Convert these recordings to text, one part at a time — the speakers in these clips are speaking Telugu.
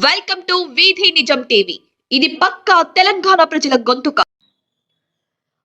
వెల్కమ్ టు వీధి నిజం టీవీ. ఇది పక్కా తెలంగాణ ప్రజల గొంతుక.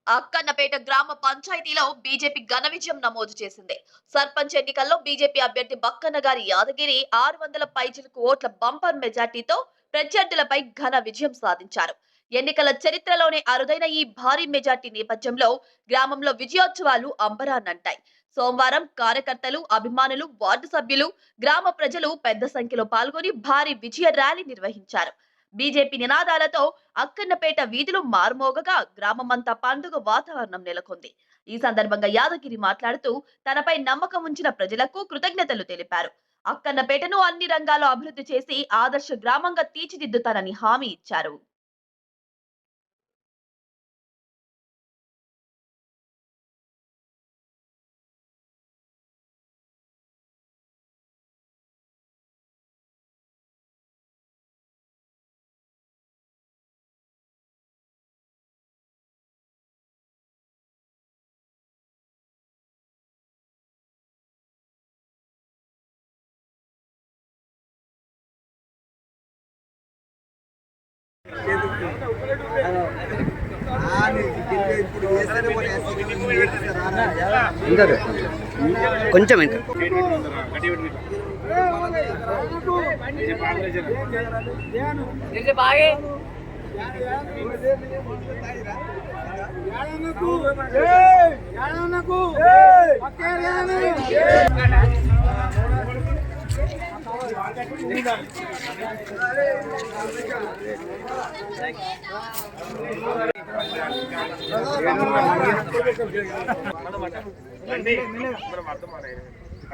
అక్కన్నపేట గ్రామ పంచాయతీలో బీజేపీ ఘన విజయం నమోదు చేసింది. సర్పంచ్ ఎన్నికల్లో బీజేపీ అభ్యర్థి బక్కన్న గారి యాదగిరి 600 పైచిలకు ఓట్ల బంపర్ మెజార్టీతో ప్రత్యర్థులపై ఘన విజయం సాధించారు. ఎన్నికల చరిత్రలోనే అరుదైన ఈ భారీ మెజార్టీ నేపథ్యంలో గ్రామంలో విజయోత్సవాలు అంబరాన్నంటాయి. సోమవారం కార్యకర్తలు, అభిమానులు, వార్డు సభ్యులు, గ్రామ ప్రజలు పెద్ద సంఖ్యలో పాల్గొని భారీ విజయ ర్యాలీ నిర్వహించారు. బీజేపీ నినాదాలతో అక్కన్నపేట వీధులు మారుమోగగా గ్రామమంతా పండుగ వాతావరణం నెలకొంది. ఈ సందర్భంగా యాదగిరి మాట్లాడుతూ తనపై నమ్మకం ఉంచిన ప్రజలకు కృతజ్ఞతలు తెలిపారు. అక్కన్నపేటను అన్ని రంగాల్లో అభివృద్ధి చేసి ఆదర్శ గ్రామంగా తీర్చిదిద్దుతానని హామీ ఇచ్చారు. కొంచెం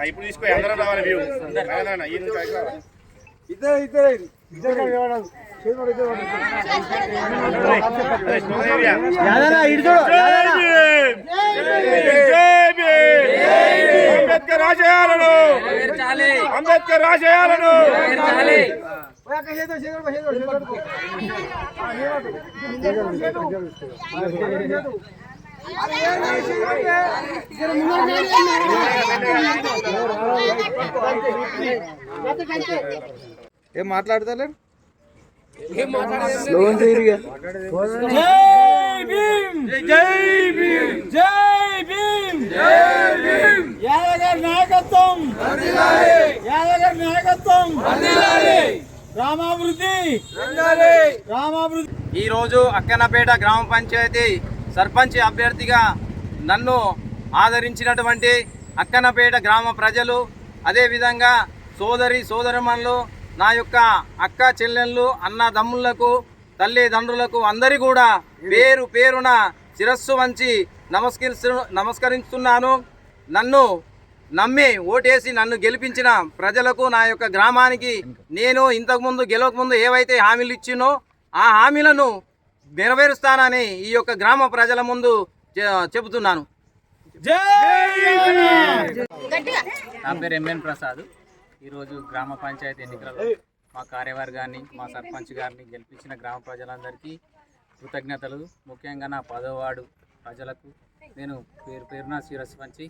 ఇప్పుడు తీసుకో అందరూ రావాలి వ్యూ అంబేద్కర్ ఆశయాలను అంబేద్కర్ ఆశయాలను ఏం మాట్లాడతలే ఈ రోజు అక్కన్నపేట గ్రామ పంచాయతీ సర్పంచ్ అభ్యర్థిగా నన్ను ఆదరించినటువంటి అక్కన్నపేట గ్రామ ప్రజలు, అదేవిధంగా సోదరిమణులు, నా యొక్క అక్క చెల్లెళ్ళు, అన్నదమ్ములకు, తల్లిదండ్రులకు అందరి కూడా పేరు పేరున శిరస్సు వంచి నమస్కరిస్తున్నాను. నన్ను నమ్మి ఓటేసి నన్ను గెలిపించిన ప్రజలకు, నా యొక్క గ్రామానికి నేను ఇంతకుముందు గెలవకముందు ఏవైతే హామీలు ఇచ్చినో ఆ హామీలను నెరవేరుస్తానని ఈ యొక్క గ్రామ ప్రజల ముందు చెబుతున్నాను. నా పేరు ఎంఎన్ ప్రసాద్. ఈరోజు గ్రామ పంచాయతీ ఎన్నికలలో మా కార్యవర్గాన్ని, మా సర్పంచ్ గారిని గెలిపించిన గ్రామ ప్రజలందరికీ కృతజ్ఞతలు. ముఖ్యంగా నా 10వ వార్డు ప్రజలకు నేను పేరు పేరున శిరస్సు వంచి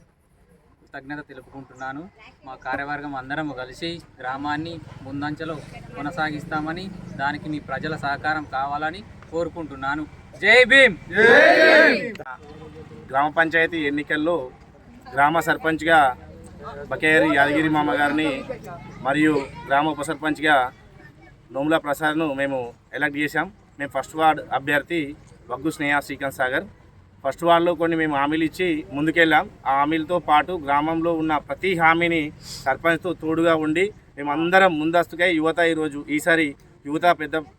కృతజ్ఞత తెలుపుకుంటున్నాను. మా కార్యవర్గం అందరం కలిసి గ్రామాన్ని ముందంచెలో కొనసాగిస్తామని, దానికి మీ ప్రజల సహకారం కావాలని కోరుకుంటున్నాను. జై భీమ్. గ్రామ పంచాయతీ ఎన్నికల్లో గ్రామ సర్పంచ్గా బకేరి యాదగిరి మామ గారిని మరియు గ్రామ ఉప సర్పంచ్గా నోముల ప్రసాద్ను మేము ఎలక్ట్ చేశాం. మేము ఫస్ట్ వార్డ్ అభ్యర్థి వగ్గు స్నేహ శ్రీకాంత్ సాగర్. ఫస్ట్ వార్డులో కొన్ని మేము హామీలు ఇచ్చి ముందుకెళ్ళాం. ఆ హామీలతో పాటు గ్రామంలో ఉన్న ప్రతి హామీని సర్పంచ్తో తోడుగా ఉండి మేమందరం ముందస్తుగా ఈసారి యువత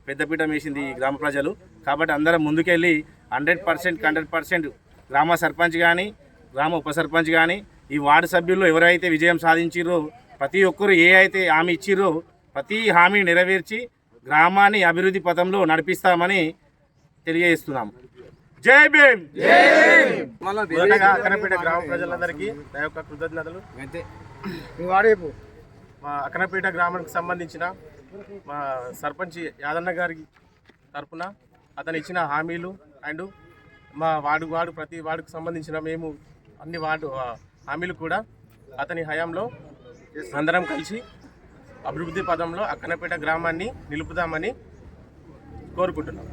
పెద్దపీఠం వేసింది ఈ గ్రామ ప్రజలు. కాబట్టి అందరం ముందుకెళ్ళి 100% గ్రామ సర్పంచ్ కానీ, గ్రామ ఉప సర్పంచ్ కానీ, ఈ వార్డు సభ్యుల్లో ఎవరైతే విజయం సాధించిరో ప్రతి ఒక్కరు ఏ అయితే హామీ ఇచ్చిరో ప్రతి హామీ నెరవేర్చి గ్రామాన్ని అభివృద్ధి పథంలో నడిపిస్తామని తెలియజేస్తున్నాము. జై భీమ్. అక్కన్నపేట గ్రామ ప్రజలందరికీ నా యొక్క కృతజ్ఞతలు. మా అక్కన్నపేట గ్రామానికి సంబంధించిన మా సర్పంచ్ యాదన్న గారి తరఫున అతను ఇచ్చిన హామీలు అండ్ మా ప్రతి వార్డుకు సంబంధించిన మేము అన్ని హామీలు కూడా అతని హయాంలో అందరం కలిసి అభివృద్ధి పదంలో అక్కనపేట గ్రామాన్ని నిలుపుదామని కోరుకుంటున్నాం.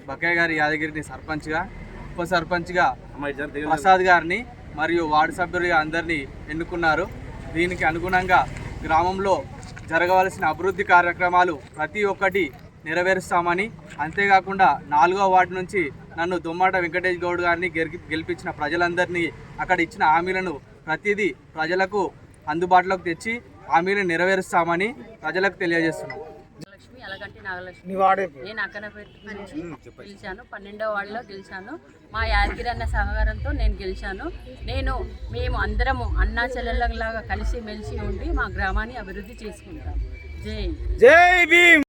బక్కయ్య గారి యాదగిరిని సర్పంచ్గా, ఉప సర్పంచ్గా ప్రసాద్ గారిని మరియు వార్డు సభ్యులుగా అందరినీ ఎన్నుకున్నారు. దీనికి అనుగుణంగా గ్రామంలో జరగవలసిన అభివృద్ధి కార్యక్రమాలు ప్రతి ఒక్కటి నెరవేరుస్తామని, అంతేకాకుండా 4వ వార్డు నుంచి నన్ను దుమ్మాట వెంకటేష్ గౌడ్ గారిని గెలిపించిన ప్రజలందరినీ అక్కడ ఇచ్చిన హామీలను ప్రతిదీ ప్రజలకు అందుబాటులోకి తెచ్చి హామీలను నెరవేరుస్తామని ప్రజలకు తెలియజేస్తున్నాం. లక్ష్మి అలగంటి నాగలక్ష్మి. నేను అక్కనపేట నుంచి గెలిచాను, 12వ వార్డులో గెలిచాను. మా యాదగిరి అన్న సహకారంతో నేను గెలిచాను. మేము అందరము అన్నా చెల్లెళ్ళలాగా కలిసి మెలిసి ఉండి మా గ్రామాన్ని అభివృద్ధి చేసుకుంటాం. జై భీమ్.